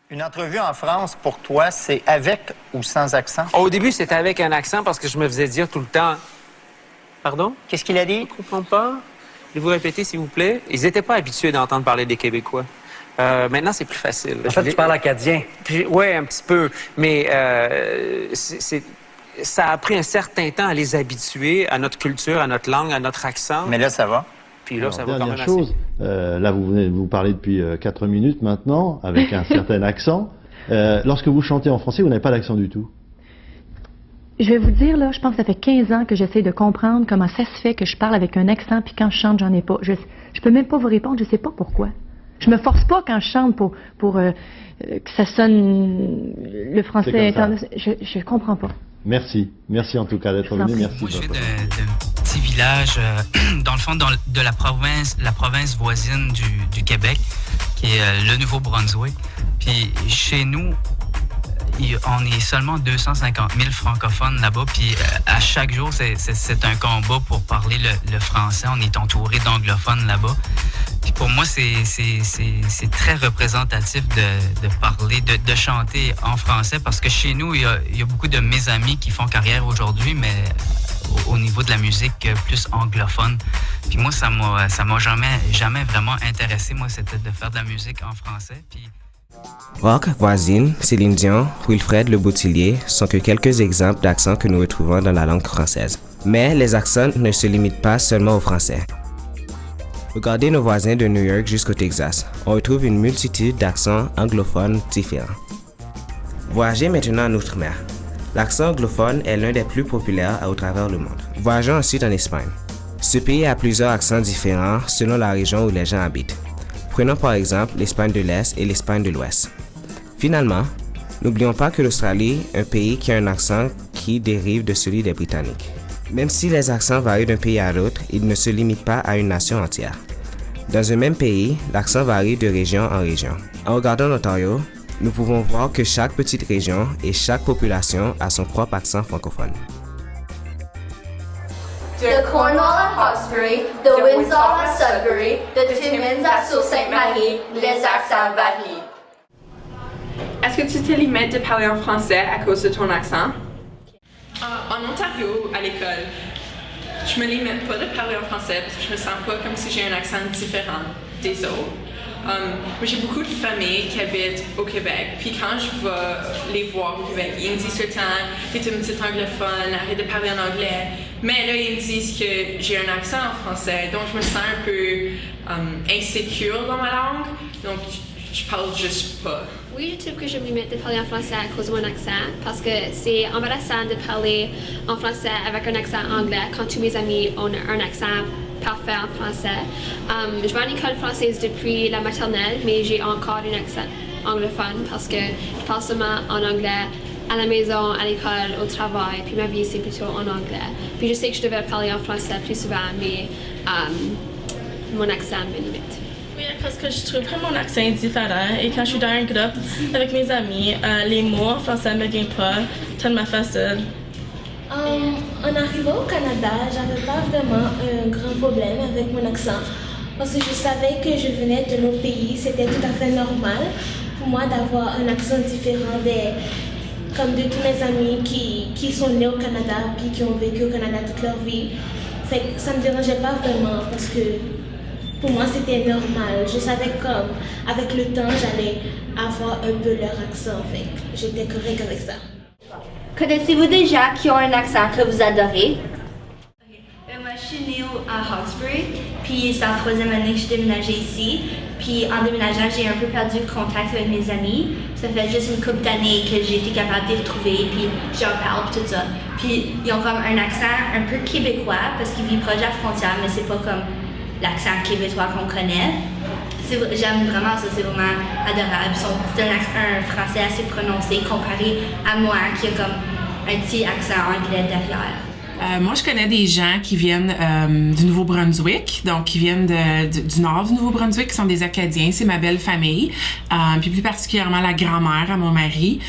Une entrevue en France, pour toi, c'est avec ou sans accent? Au début, c'était avec un accent parce que je me faisais dire tout le temps... Pardon? Qu'est-ce qu'il a dit? Je ne comprends pas. Voulez-vous répéter, s'il vous plaît? Ils n'étaient pas habitués d'entendre parler des Québécois. Maintenant, c'est plus facile. En fait, tu parles acadien. Oui, un petit peu. Mais ça a pris un certain temps à les habituer à notre culture, à notre langue, à notre accent. Mais là, ça va. Puis là, Alors, ça va quand même dernière chose, là vous venez de vous parler depuis 4 minutes maintenant, avec un certain accent. Lorsque vous chantez en français, vous n'avez pas d'accent du tout. Je vais vous dire, là, je pense que ça fait 15 ans que j'essaie de comprendre comment ça se fait que je parle avec un accent, puis quand je chante, j'en ai pas. Je peux même pas vous répondre, je sais pas pourquoi. Je me force pas quand je chante pour que ça sonne le français. Je comprends pas. Merci. Merci en tout cas d'être venu. Merci. Moi, je suis d'un petit village, dans le fond, de la province voisine du Québec, qui est le Nouveau-Brunswick. Puis chez nous, on est seulement 250 000 francophones là-bas, puis à chaque jour, c'est un combat pour parler le français. On est entouré d'anglophones là-bas. Puis pour moi, c'est très représentatif de parler, de chanter en français, parce que chez nous, il y a beaucoup de mes amis qui font carrière aujourd'hui, mais au niveau de la musique plus anglophone. Puis moi, ça m'a jamais vraiment intéressé. Moi, c'était de faire de la musique en français. Puis... Rock, Voisine, Céline Dion, Wilfred Le Boutillier sont que quelques exemples d'accents que nous retrouvons dans la langue française. Mais les accents ne se limitent pas seulement au français. Regardez nos voisins de New York jusqu'au Texas. On retrouve une multitude d'accents anglophones différents. Voyagez maintenant en Outre-mer. L'accent anglophone est l'un des plus populaires au travers le monde. Voyageons ensuite en Espagne. Ce pays a plusieurs accents différents selon la région où les gens habitent. Prenons par exemple l'Espagne de l'Est et l'Espagne de l'Ouest. Finalement, n'oublions pas que l'Australie est un pays qui a un accent qui dérive de celui des Britanniques. Même si les accents varient d'un pays à l'autre, ils ne se limitent pas à une nation entière. Dans un même pays, l'accent varie de région en région. En regardant l'Ontario, nous pouvons voir que chaque petite région et chaque population a son propre accent francophone. De Cornwall à Hawkesbury, de Windsor à Sudbury, de Timmins à Sault-Sainte-Marie, les accents varient. Est-ce que tu te limites de parler en français à cause de ton accent? En Ontario, à l'école, je me limite pas de parler en français parce que je me sens pas comme si j'ai un accent différent des autres. Mais j'ai beaucoup de familles qui habitent au Québec, puis quand je vais les voir au Québec, ils me disent tout le temps « T'es une petite anglophone, arrête de parler en anglais ». Mais là, ils me disent que j'ai un accent en français, donc je me sens un peu insécure dans ma langue, donc je parle juste pas. Oui, je trouve que je me limite de parler en français à cause de mon accent, parce que c'est embarrassant de parler en français avec un accent anglais quand tous mes amis ont un accent parfait en français. Je vais à l'école française depuis la maternelle, mais j'ai encore un accent anglophone parce que je parle seulement en anglais à la maison, à l'école, au travail, puis ma vie c'est plutôt en anglais. Puis je sais que je devrais parler en français plus souvent, mais mon accent me limite. Oui, parce que je trouve que mon accent est différent et quand je suis dans un groupe avec mes amis, les mots en français ne me viennent pas tellement facile. En arrivant au Canada, j'avais pas vraiment un grand problème avec mon accent parce que je savais que je venais de l'autre pays, c'était tout à fait normal pour moi d'avoir un accent différent comme de tous mes amis qui sont nés au Canada puis qui ont vécu au Canada toute leur vie. Fait que ça me dérangeait pas vraiment parce que pour moi c'était normal. Je savais comme avec le temps j'allais avoir un peu leur accent, fait que j'étais correcte avec ça. Connaissez-vous des gens qui ont un accent que vous adorez? Moi, je suis née à Hawkesbury, puis c'est la 3e année que je déménageais ici. Puis en déménageant, j'ai un peu perdu le contact avec mes amis. Ça fait juste une couple d'années que j'ai été capable de les retrouver, puis j'en parle, tout ça. Puis ils ont comme un accent un peu québécois, parce qu'ils vivent proche de la frontière, mais c'est pas comme l'accent québécois qu'on connaît. j'aime vraiment ça, c'est vraiment adorable. C'est un français assez prononcé comparé à moi qui a comme un petit accent anglais derrière. Moi, je connais des gens qui viennent du Nouveau-Brunswick, donc qui viennent du nord du Nouveau-Brunswick, qui sont des Acadiens. C'est ma belle famille, puis plus particulièrement la grand-mère à mon mari.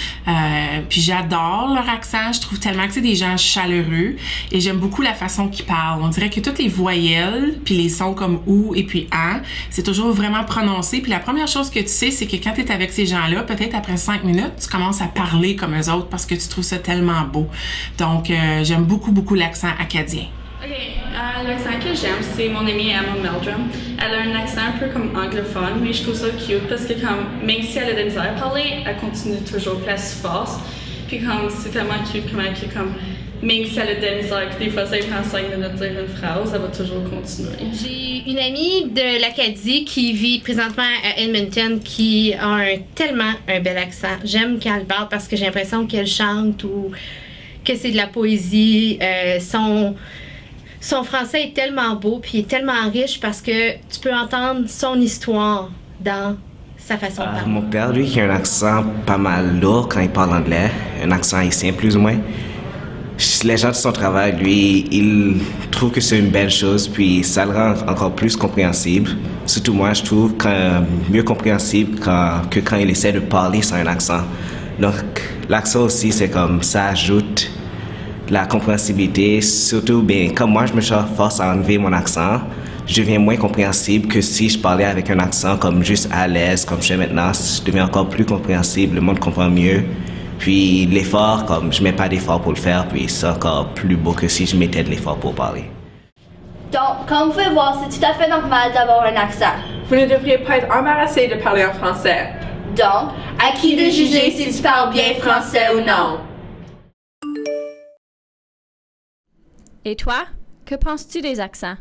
Puis j'adore leur accent. Je trouve tellement que c'est des gens chaleureux et j'aime beaucoup la façon qu'ils parlent. On dirait que toutes les voyelles, puis les sons comme ou et puis an, c'est toujours vraiment prononcé. Puis la première chose que tu sais, c'est que quand tu es avec ces gens-là, peut-être après 5 minutes, tu commences à parler comme eux autres parce que tu trouves ça tellement beau. Donc, j'aime beaucoup l'accent acadien. OK. L'accent que j'aime, c'est mon amie Emma Meldrum. Elle a un accent un peu comme anglophone, mais je trouve ça cute parce que même si elle a de la misère à parler, elle continue toujours à se force. Puis c'est tellement cute comment même si elle a de la misère, puis des fois ça lui prend 5 minutes de dire une phrase, elle va toujours continuer. J'ai une amie de l'Acadie qui vit présentement à Edmonton qui a tellement un bel accent. J'aime quand elle parle parce que j'ai l'impression qu'elle chante ou que c'est de la poésie. Son français est tellement beau puis est tellement riche parce que tu peux entendre son histoire dans sa façon de parler. Mon père, lui, qui a un accent pas mal lourd quand il parle anglais, un accent haïtien plus ou moins. Les gens de son travail, lui, ils trouvent que c'est une belle chose, puis ça le rend encore plus compréhensible. Surtout moi, je trouve mieux compréhensible que quand il essaie de parler sans un accent. Donc, l'accent aussi, c'est comme ça ajoute la compréhensibilité. Surtout, comme moi, je me force à enlever mon accent, je deviens moins compréhensible que si je parlais avec un accent comme juste à l'aise, comme je fais maintenant. Je deviens encore plus compréhensible, le monde comprend mieux. Puis l'effort, comme je mets pas d'effort pour le faire, puis c'est encore plus beau que si je mettais de l'effort pour parler. Donc, comme vous pouvez voir, c'est tout à fait normal d'avoir un accent. Vous ne devriez pas être embarrassé de parler en français. Donc, à qui de juger si tu parles bien français ou non? Et toi, que penses-tu des accents?